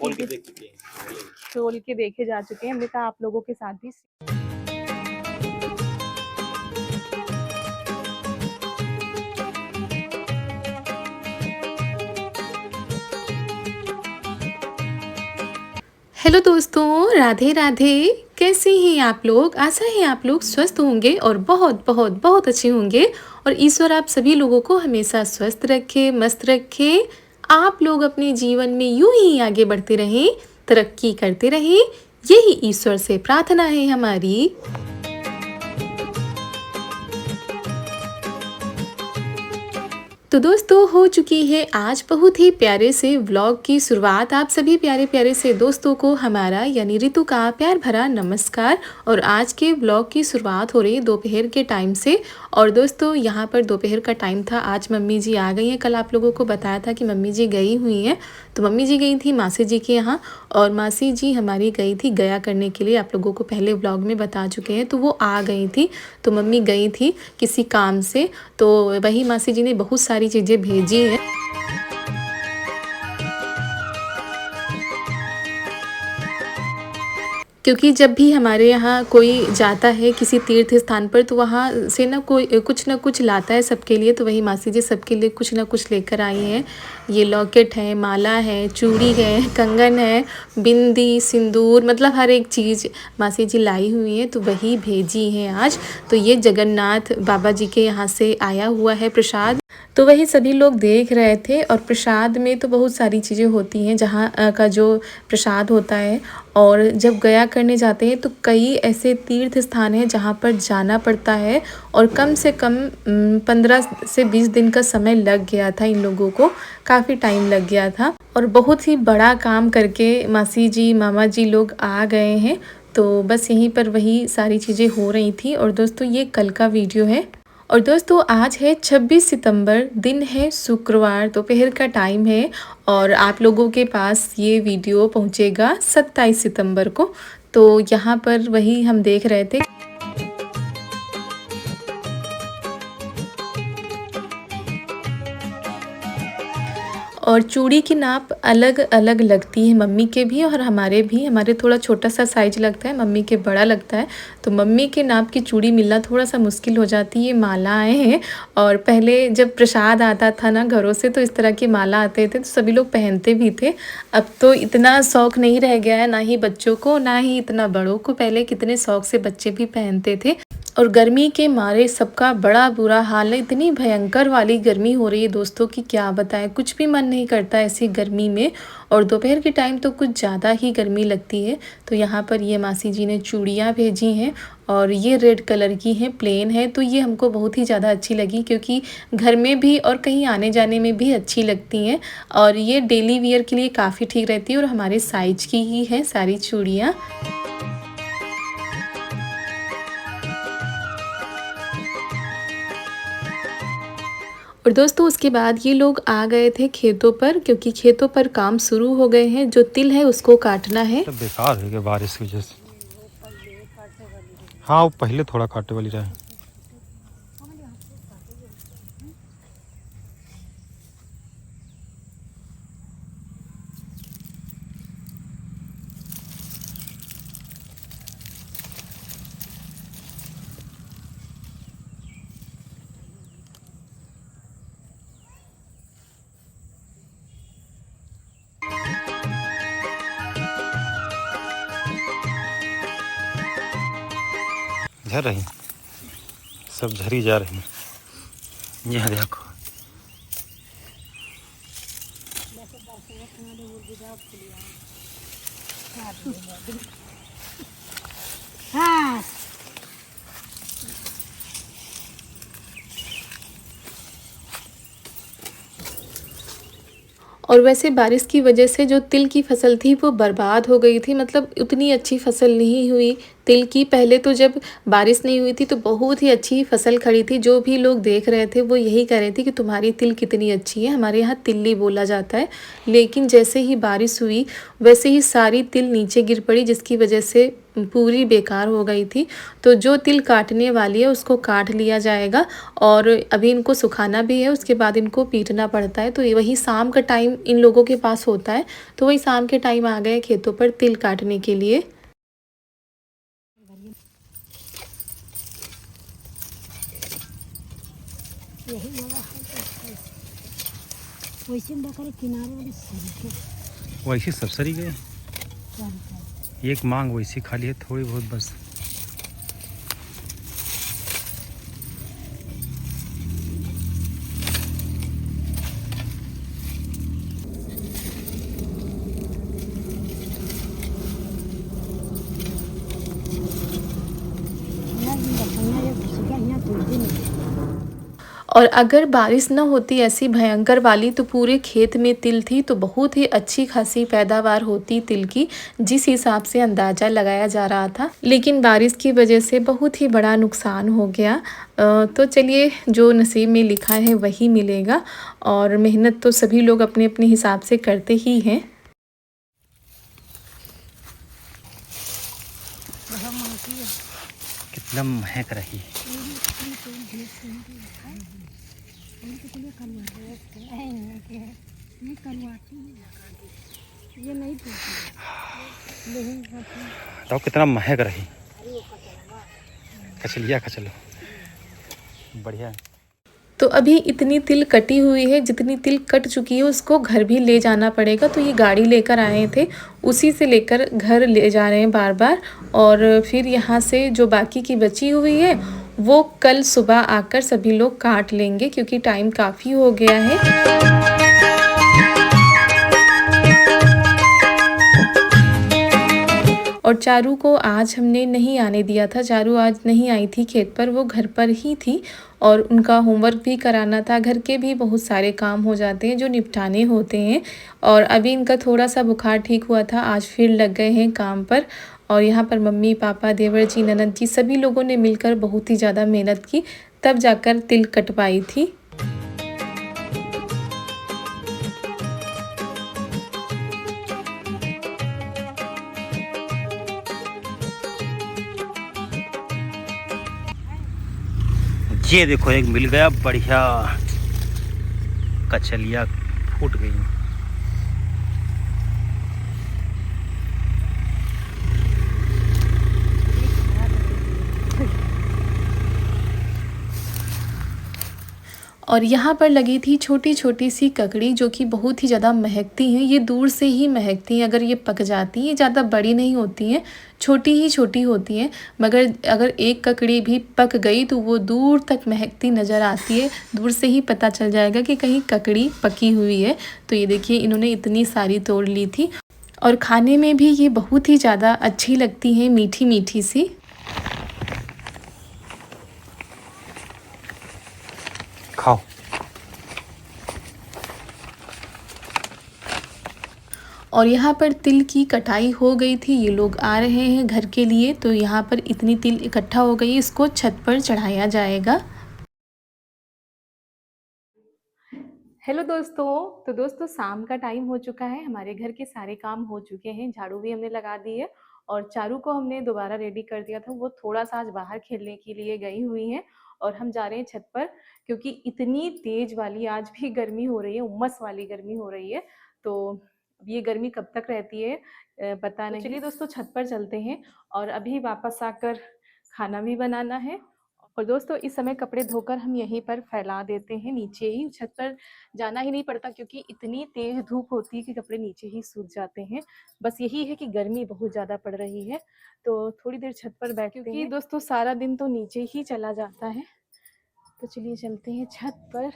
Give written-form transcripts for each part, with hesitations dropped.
खोल के देख चुके हैं, खोल के देखे जा चुके हैं। हमने कहा आप लोगों के साथ भी। हेलो दोस्तों, राधे राधे। कैसे हैं आप लोग? आशा है आप लोग स्वस्थ होंगे और बहुत बहुत बहुत अच्छे होंगे। और ईश्वर आप सभी लोगों को हमेशा स्वस्थ रखे, मस्त रखे। आप लोग अपने जीवन में यूं ही आगे बढ़ते रहें, तरक्की करते रहें, यही ईश्वर से प्रार्थना है हमारी। तो दोस्तों, हो चुकी है आज बहुत ही प्यारे से व्लॉग की शुरुआत। आप सभी प्यारे प्यारे से दोस्तों को हमारा यानी ऋतु का प्यार भरा नमस्कार। और आज के व्लॉग की शुरुआत हो रही है दोपहर के टाइम से। और दोस्तों, यहाँ पर दोपहर का टाइम था। आज मम्मी जी आ गई हैं। कल आप लोगों को बताया था कि मम्मी जी गई हुई हैं। तो मम्मी जी गई थी मासी जी के यहाँ, और मासी जी हमारी गई थी गया करने के लिए। आप लोगों को पहले व्लॉग में बता चुके हैं। तो वो आ गई थी, तो मम्मी गई थी किसी काम से। तो वही मासी जी ने बहुत सारी चीज़ें भेजी हैं। क्योंकि जब भी हमारे यहाँ कोई जाता है किसी तीर्थ स्थान पर, तो वहाँ से ना कोई कुछ ना कुछ लाता है सबके लिए। तो वही मासी जी सबके लिए कुछ ना कुछ लेकर आई हैं। ये लॉकेट है, माला है, चूड़ी है, कंगन है, बिंदी, सिंदूर, मतलब हर एक चीज़ मासी जी लाई हुई हैं। तो वही भेजी हैं आज। तो ये जगन्नाथ बाबा जी के यहाँ से आया हुआ है प्रसाद। तो वही सभी लोग देख रहे थे। और प्रसाद में तो बहुत सारी चीज़ें होती हैं जहाँ का जो प्रसाद होता है। और जब गया करने जाते हैं तो कई ऐसे तीर्थ स्थान हैं जहाँ पर जाना पड़ता है। और कम से कम 15 से 20 दिन का समय लग गया था इन लोगों को, काफ़ी टाइम लग गया था। और बहुत ही बड़ा काम करके मासी जी मामा जी लोग आ गए हैं। तो बस यहीं पर वही सारी चीज़ें हो रही थी। और दोस्तों, ये कल का वीडियो है। और दोस्तों, आज है 26 सितंबर, दिन है शुक्रवार, दोपहर का टाइम है। और आप लोगों के पास ये वीडियो पहुंचेगा 27 सितंबर को। तो यहाँ पर वही हम देख रहे थे। और चूड़ी की नाप अलग अलग लगती है, मम्मी के भी और हमारे भी। हमारे थोड़ा छोटा सा साइज लगता है, मम्मी के बड़ा लगता है। तो मम्मी के नाप की चूड़ी मिलना थोड़ा सा मुश्किल हो जाती है। ये मालाएँ हैं। और पहले जब प्रसाद आता था ना घरों से, तो इस तरह की माला आते थे, तो सभी लोग पहनते भी थे। अब तो इतना शौक़ नहीं रह गया है, ना ही बच्चों को ना ही इतना बड़ों को। पहले कितने शौक़ से बच्चे भी पहनते थे। और गर्मी के मारे सबका बड़ा बुरा हाल है। इतनी भयंकर वाली गर्मी हो रही है दोस्तों कि क्या बताएं, कुछ भी मन नहीं करता ऐसी गर्मी में। और दोपहर के टाइम तो कुछ ज़्यादा ही गर्मी लगती है। तो यहाँ पर ये मासी जी ने चूड़ियाँ भेजी हैं। और ये रेड कलर की हैं, प्लेन है। तो ये हमको बहुत ही ज़्यादा अच्छी लगी, क्योंकि घर में भी और कहीं आने जाने में भी अच्छी लगती हैं। और ये डेली वियर के लिए काफ़ी ठीक रहती है। और हमारे साइज की ही है सारी चूड़ियाँ। और दोस्तों, उसके बाद ये लोग आ गए थे खेतों पर, क्योंकि खेतों पर काम शुरू हो गए हैं। जो तिल है उसको काटना है। तो बेकार है कि बारिश की वजह से। हाँ, वो पहले थोड़ा काटे वाली रहे। झर रही, सब झरी जा रही। यह देखो, हाँ। और वैसे बारिश की वजह से जो तिल की फसल थी वो बर्बाद हो गई थी। मतलब उतनी अच्छी फसल नहीं हुई तिल की। पहले तो जब बारिश नहीं हुई थी तो बहुत ही अच्छी फसल खड़ी थी। जो भी लोग देख रहे थे वो यही कह रहे थे कि तुम्हारी तिल कितनी अच्छी है। हमारे यहाँ तिल्ली बोला जाता है। लेकिन जैसे ही बारिश हुई वैसे ही सारी तिल नीचे गिर पड़ी, जिसकी वजह से पूरी बेकार हो गई थी। तो जो तिल काटने वाली है उसको काट लिया जाएगा और अभी इनको सुखाना भी है, उसके बाद इनको पीटना पड़ता है। तो ये वही शाम का टाइम इन लोगों के पास होता है, तो वही शाम के टाइम आ गए खेतों पर तिल काटने के लिए। यही जगह है वैसे बकरे किनारे वाली सड़क वैसे सब सरी गए, है। एक मांग वैसी खाली है थोड़ी बहुत बस। और अगर बारिश न होती ऐसी भयंकर वाली तो पूरे खेत में तिल थी तो बहुत ही अच्छी खासी पैदावार होती तिल की, जिस हिसाब से अंदाज़ा लगाया जा रहा था। लेकिन बारिश की वजह से बहुत ही बड़ा नुकसान हो गया। तो चलिए, जो नसीब में लिखा है वही मिलेगा और मेहनत तो सभी लोग अपने अपने हिसाब से करते ही हैं। कितना महक रही है। ये नहीं तो कितना महक रही। कचलिया खचलो बढ़िया है। तो अभी इतनी तिल कटी हुई है, जितनी तिल कट चुकी है उसको घर भी ले जाना पड़ेगा। तो ये गाड़ी लेकर आए थे, उसी से लेकर घर ले जा रहे हैं बार बार। और फिर यहाँ से जो बाकी की बची हुई है वो कल सुबह आकर सभी लोग काट लेंगे, क्योंकि टाइम काफ़ी हो गया है। और चारू को आज हमने नहीं आने दिया था। चारू आज नहीं आई थी खेत पर, वो घर पर ही थी और उनका होमवर्क भी कराना था। घर के भी बहुत सारे काम हो जाते हैं जो निपटाने होते हैं। और अभी इनका थोड़ा सा बुखार ठीक हुआ था, आज फिर लग गए हैं काम पर। और यहाँ पर मम्मी पापा देवर जी ननद जी सभी लोगों ने मिलकर बहुत ही ज़्यादा मेहनत की, तब जाकर तिल कटवाई थी। ये देखो एक मिल गया बढ़िया कचलिया, फूट गई। और यहाँ पर लगी थी छोटी छोटी सी ककड़ी, जो कि बहुत ही ज़्यादा महकती हैं। ये दूर से ही महकती हैं, अगर ये पक जाती हैं। ज़्यादा बड़ी नहीं होती हैं, छोटी ही छोटी होती हैं। मगर अगर एक ककड़ी भी पक गई तो वो दूर तक महकती नज़र आती है। दूर से ही पता चल जाएगा कि कहीं ककड़ी पकी हुई है। तो ये देखिए, इन्होंने इतनी सारी तोड़ ली थी और खाने में भी ये बहुत ही ज़्यादा अच्छी लगती हैं, मीठी मीठी सी। खाओ। और यहाँ पर तिल की कटाई हो गई थी, ये लोग आ रहे हैं घर के लिए। तो यहाँ पर इतनी तिल इकट्ठा हो गई, इसको छत पर चढ़ाया जाएगा। हेलो दोस्तों। तो दोस्तों, शाम का टाइम हो चुका है, हमारे घर के सारे काम हो चुके हैं, झाड़ू भी हमने लगा दी है और चारू को हमने दोबारा रेडी कर दिया था। वो थोड़ा सा आज बाहर खेलने के लिए गई हुई हैं और हम जा रहे हैं छत पर, क्योंकि इतनी तेज वाली आज भी गर्मी हो रही है, उमस वाली गर्मी हो रही है। तो ये गर्मी कब तक रहती है पता नहीं। चलिए दोस्तों, छत पर चलते हैं और अभी वापस आकर खाना भी बनाना है। और दोस्तों, इस समय कपड़े धोकर हम यहीं पर फैला देते हैं, नीचे ही। छत पर जाना ही नहीं पड़ता, क्योंकि इतनी तेज धूप होती है कि कपड़े नीचे ही सूख जाते हैं। बस यही है कि गर्मी बहुत ज़्यादा पड़ रही है, तो थोड़ी देर छत पर बैठते हैं, क्योंकि दोस्तों सारा दिन तो नीचे ही चला जाता है। तो चलिए चलते हैं छत पर।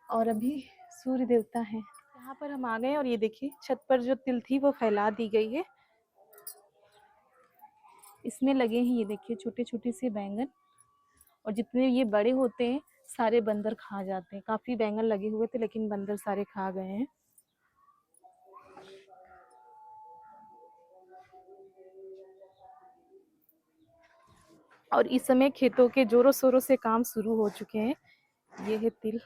और अभी सूर्य देवता हैं, यहाँ पर हम आ गए। और ये देखिए, छत पर जो तिल थी वो फैला दी गई है। इसमें लगे हैं, ये देखिए, छोटे छोटे से बैंगन। और जितने ये बड़े होते हैं सारे बंदर खा जाते हैं। काफ़ी बैंगन लगे हुए थे, लेकिन बंदर सारे खा गए हैं। और इस समय खेतों के जोरों शोरों से काम शुरू हो चुके हैं। ये है तिल।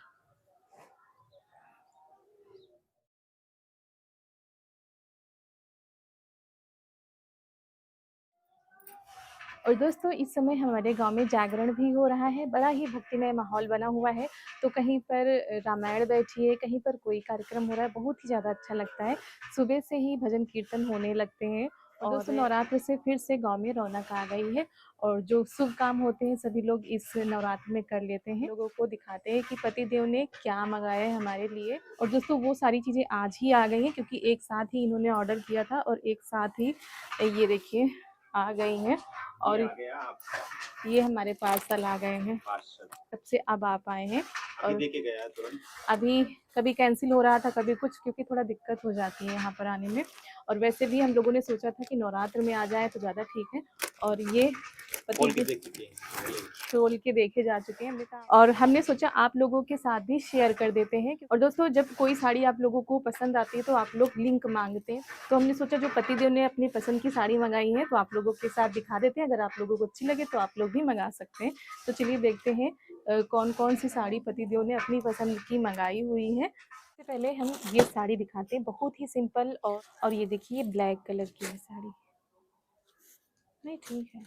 और दोस्तों इस समय हमारे गांव में जागरण भी हो रहा है, बड़ा ही भक्तिमय माहौल बना हुआ है। तो कहीं पर रामायण बैठी है, कहीं पर कोई कार्यक्रम हो रहा है, बहुत ही ज़्यादा अच्छा लगता है। सुबह से ही भजन कीर्तन होने लगते हैं। और दोस्तों नवरात्र से फिर से गांव में रौनक आ गई है और जो शुभ काम होते हैं सभी लोग इस नवरात्र में कर लेते हैं। लोगों को दिखाते हैं कि पति देव ने क्या मंगाया है हमारे लिए। और दोस्तों वो सारी चीज़ें आज ही आ गई हैं क्योंकि एक साथ ही इन्होंने ऑर्डर किया था और एक साथ ही ये देखिए आ गई हैं। और ये हमारे पार्सल आ गए हैं, तब से अब आप आए हैं। और देके गया तुरंत। अभी कभी कैंसिल हो रहा था कभी कुछ, क्योंकि थोड़ा दिक्कत हो जाती है यहाँ पर आने में। और वैसे भी हम लोगों ने सोचा था कि नवरात्र में आ जाए तो ज़्यादा ठीक है। और ये खोल के देखे जा चुके हैं हमने कहा, और हमने सोचा आप लोगों के साथ भी शेयर कर देते हैं। और दोस्तों जब कोई साड़ी आप लोगों को पसंद आती है तो आप लोग लिंक मांगते हैं, तो हमने सोचा जो पतिदेव ने अपनी पसंद की साड़ी मंगाई है तो आप लोगों के साथ दिखा देते हैं। अगर आप लोगों को अच्छी लगे तो आप लोग भी मंगा सकते हैं। तो चलिए देखते हैं कौन कौन सी साड़ी पतिदेव ने अपनी पसंद की मंगाई हुई है। सबसे पहले हम ये साड़ी दिखाते हैं, बहुत ही सिंपल। और ये देखिए ब्लैक कलर की है साड़ी। नहीं ठीक है।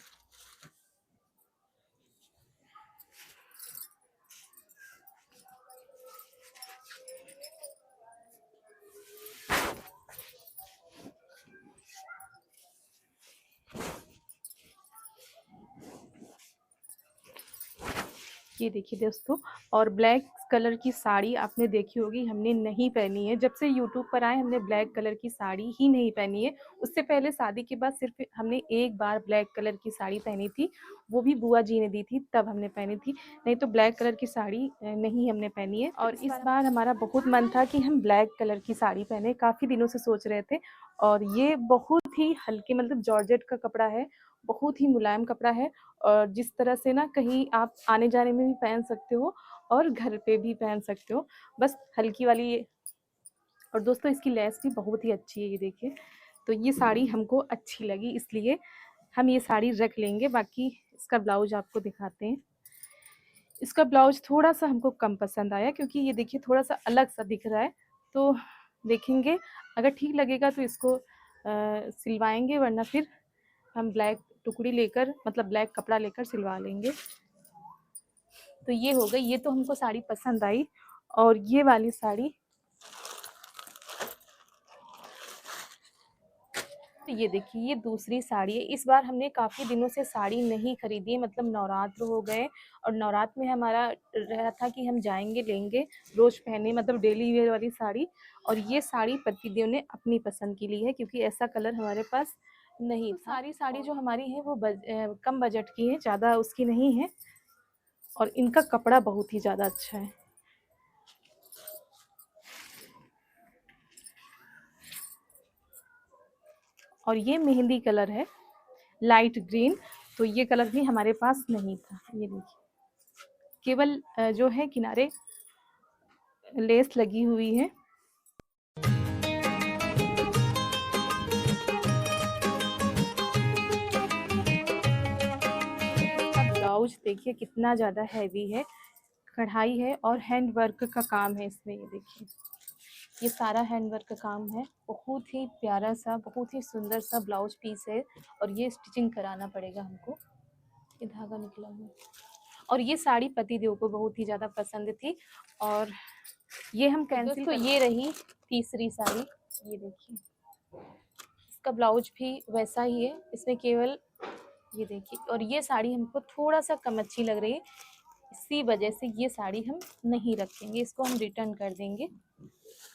ये देखिए दोस्तों, और ब्लैक कलर की साड़ी आपने देखी होगी, हमने नहीं पहनी है। जब से यूट्यूब पर आए हमने ब्लैक कलर की साड़ी ही नहीं पहनी है। उससे पहले शादी के बाद सिर्फ हमने एक बार ब्लैक कलर की साड़ी पहनी थी, वो भी बुआ जी ने दी थी तब हमने पहनी थी, नहीं तो ब्लैक कलर की साड़ी नहीं हमने पहनी है। और इस बार हमारा बहुत मन था कि हम ब्लैक कलर की साड़ी पहने, काफ़ी दिनों से सोच रहे थे। और ये बहुत ही हल्के मतलब जॉर्जेट का कपड़ा है, बहुत ही मुलायम कपड़ा है। और जिस तरह से ना कहीं आप आने जाने में भी पहन सकते हो और घर पे भी पहन सकते हो, बस हल्की वाली ये। और दोस्तों इसकी लेस भी बहुत ही अच्छी है, ये देखिए। तो ये साड़ी हमको अच्छी लगी इसलिए हम ये साड़ी रख लेंगे। बाकी इसका ब्लाउज आपको दिखाते हैं। इसका ब्लाउज थोड़ा सा हमको कम पसंद आया क्योंकि ये देखिए थोड़ा सा अलग सा दिख रहा है। तो देखेंगे अगर ठीक लगेगा तो इसको सिलवाएंगे, वरना फिर हम ब्लैक टुकड़ी लेकर मतलब ब्लैक कपड़ा लेकर सिलवा लेंगे। तो ये हो गई, ये तो हमको साड़ी पसंद आई। और ये वाली साड़ी, तो ये देखिए ये दूसरी साड़ी है। इस बार हमने काफ़ी दिनों से साड़ी नहीं खरीदी है, मतलब नवरात्र हो गए और नवरात्र में हमारा रहा था कि हम जाएंगे लेंगे रोज़ पहने, मतलब डेली वेयर वाली साड़ी। और ये साड़ी पतिदेव ने अपनी पसंद की ली है क्योंकि ऐसा कलर हमारे पास नहीं था। सारी साड़ी जो हमारी है वो कम बजट की है, ज़्यादा उसकी नहीं है। और इनका कपड़ा बहुत ही ज़्यादा अच्छा है। और ये मेहंदी कलर है, लाइट ग्रीन। तो ये कलर भी हमारे पास नहीं था। ये देखिए केवल जो है किनारे लेस लगी हुई है। ब्लाउज देखिए कितना ज़्यादा हैवी है, कढ़ाई है और हैंड वर्क का काम है इसमें। ये देखिए ये सारा हैंड वर्क का काम है, बहुत ही प्यारा सा बहुत ही सुंदर सा ब्लाउज पीस है। और ये स्टिचिंग कराना पड़ेगा हमको, ये धागा निकला हुआ। और ये साड़ी पतिदेव को बहुत ही ज़्यादा पसंद थी और ये हम कैंसिल। तो ये रही तीसरी साड़ी। ये देखिए इसका ब्लाउज भी वैसा ही है, इसमें केवल ये देखिए। और ये साड़ी हमको थोड़ा सा कम अच्छी लग रही है, इसी वजह से ये साड़ी हम नहीं रखेंगे, इसको हम रिटर्न कर देंगे।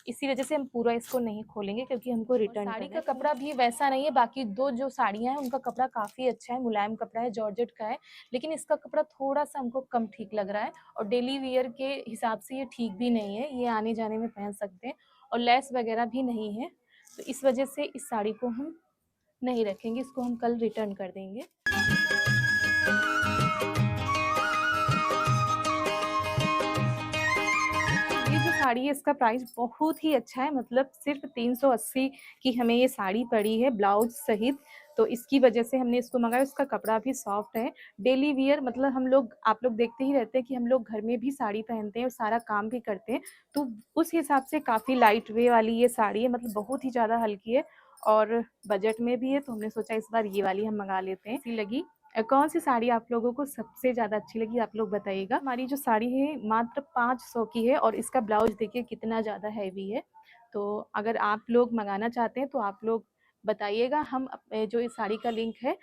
इसी वजह से हम पूरा इसको नहीं खोलेंगे क्योंकि हमको रिटर्न साड़ी का कपड़ा भी वैसा नहीं है। बाकी दो जो साड़ियाँ हैं उनका कपड़ा काफ़ी अच्छा है, मुलायम कपड़ा है, जॉर्जेट का है। लेकिन इसका कपड़ा थोड़ा सा हमको कम ठीक लग रहा है और डेली वियर के हिसाब से ये ठीक भी नहीं है, ये आने जाने में पहन सकते हैं। और लेस वगैरह भी नहीं है, तो इस वजह से इस साड़ी को हम नहीं रखेंगे, इसको हम कल रिटर्न कर देंगे। ये जो साड़ी है इसका प्राइस बहुत ही अच्छा है, मतलब सिर्फ 380 की हमें ये साड़ी पड़ी है ब्लाउज सहित। तो इसकी वजह से हमने इसको मंगाया। इसका कपड़ा भी सॉफ्ट है, डेली वियर, मतलब हम लोग, आप लोग देखते ही रहते हैं कि हम लोग घर में भी साड़ी पहनते हैं और सारा काम भी करते हैं, तो उस हिसाब से काफ़ी लाइट वे वाली ये साड़ी है, मतलब बहुत ही ज़्यादा हल्की है और बजट में भी है, तो हमने सोचा इस बार ये वाली हम मंगा लेते हैं। अच्छी लगी। कौन सी साड़ी आप लोगों को सबसे ज़्यादा अच्छी लगी आप लोग बताइएगा। हमारी जो साड़ी है मात्र 500 की है और इसका ब्लाउज देखिए कितना ज़्यादा हैवी है। तो अगर आप लोग मंगाना चाहते हैं तो आप लोग बताइएगा, हम जो इस साड़ी का लिंक है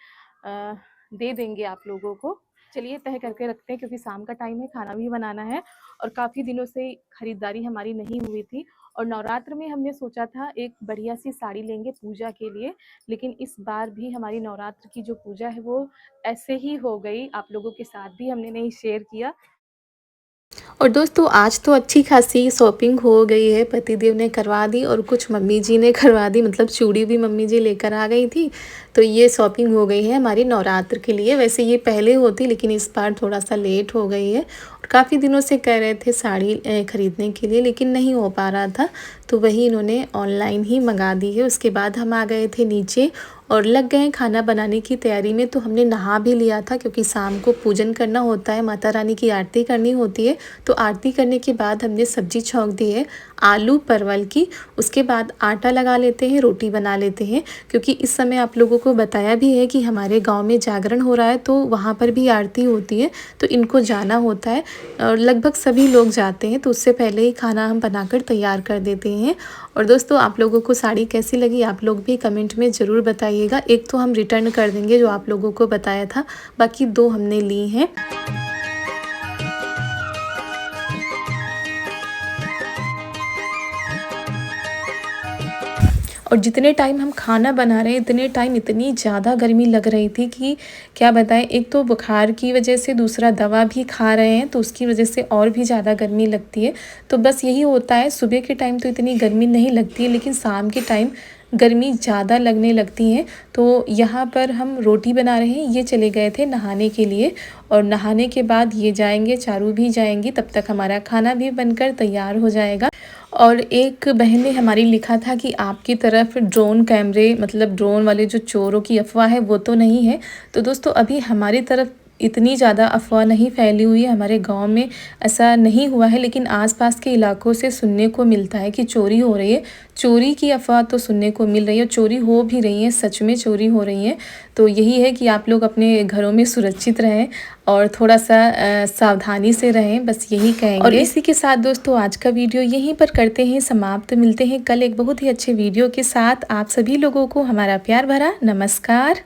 दे देंगे आप लोगों को। चलिए तय करके रखते हैं क्योंकि शाम का टाइम है, खाना भी बनाना है और काफ़ी दिनों से खरीदारी हमारी नहीं हुई थी और नवरात्र में हमने सोचा था एक बढ़िया सी साड़ी लेंगे पूजा के लिए, लेकिन इस बार भी हमारी नवरात्र की जो पूजा है वो ऐसे ही हो गई, आप लोगों के साथ भी हमने नहीं शेयर किया। और दोस्तों आज तो अच्छी खासी शॉपिंग हो गई है, पतिदेव ने करवा दी और कुछ मम्मी जी ने करवा दी, मतलब चूड़ी भी मम्मी जी लेकर आ गई थी। तो ये शॉपिंग हो गई है हमारी नवरात्र के लिए। वैसे ये पहले होती लेकिन इस बार थोड़ा सा लेट हो गई है और काफ़ी दिनों से कह रहे थे साड़ी ख़रीदने के लिए लेकिन नहीं हो पा रहा था, तो वही इन्होंने ऑनलाइन ही मंगा दी है। उसके बाद हम आ गए थे नीचे और लग गए खाना बनाने की तैयारी में। तो हमने नहा भी लिया था क्योंकि शाम को पूजन करना होता है, माता रानी की आरती करनी होती है। तो आरती करने के बाद हमने सब्जी छौंक दी है आलू परवल की। उसके बाद आटा लगा लेते हैं, रोटी बना लेते हैं, क्योंकि इस समय आप लोगों को बताया भी है कि हमारे गांव में जागरण हो रहा है, तो वहाँ पर भी आरती होती है, तो इनको जाना होता है और लगभग सभी लोग जाते हैं, तो उससे पहले ही खाना हम बनाकर तैयार कर देते हैं। और दोस्तों आप लोगों को साड़ी कैसी लगी आप लोग भी कमेंट में ज़रूर बताइएगा। एक तो हम रिटर्न कर देंगे जो आप लोगों को बताया था, बाकी 2 हमने ली हैं। और जितने टाइम हम खाना बना रहे हैं इतने टाइम इतनी ज़्यादा गर्मी लग रही थी कि क्या बताएं। एक तो बुखार की वजह से, दूसरा दवा भी खा रहे हैं तो उसकी वजह से और भी ज़्यादा गर्मी लगती है। तो बस यही होता है, सुबह के टाइम तो इतनी गर्मी नहीं लगती है लेकिन शाम के टाइम गर्मी ज़्यादा लगने लगती है। तो यहाँ पर हम रोटी बना रहे हैं, ये चले गए थे नहाने के लिए और नहाने के बाद ये जाएंगे, चारू भी जाएंगी, तब तक हमारा खाना भी बनकर तैयार हो जाएगा। और एक बहन ने हमारी लिखा था कि आपकी तरफ ड्रोन कैमरे, मतलब ड्रोन वाले जो चोरों की अफवाह है वो तो नहीं है। तो दोस्तों अभी हमारी तरफ इतनी ज़्यादा अफवाह नहीं फैली हुई है, हमारे गांव में ऐसा नहीं हुआ है, लेकिन आसपास के इलाकों से सुनने को मिलता है कि चोरी हो रही है। चोरी की अफवाह तो सुनने को मिल रही है, चोरी हो भी रही है, सच में चोरी हो रही है। तो यही है कि आप लोग अपने घरों में सुरक्षित रहें और थोड़ा सा सावधानी से रहें, बस यही कहेंगे। और इसी के साथ दोस्तों आज का वीडियो यहीं पर करते हैं समाप्त। मिलते हैं कल एक बहुत ही अच्छे वीडियो के साथ। आप सभी लोगों को हमारा प्यार भरा नमस्कार।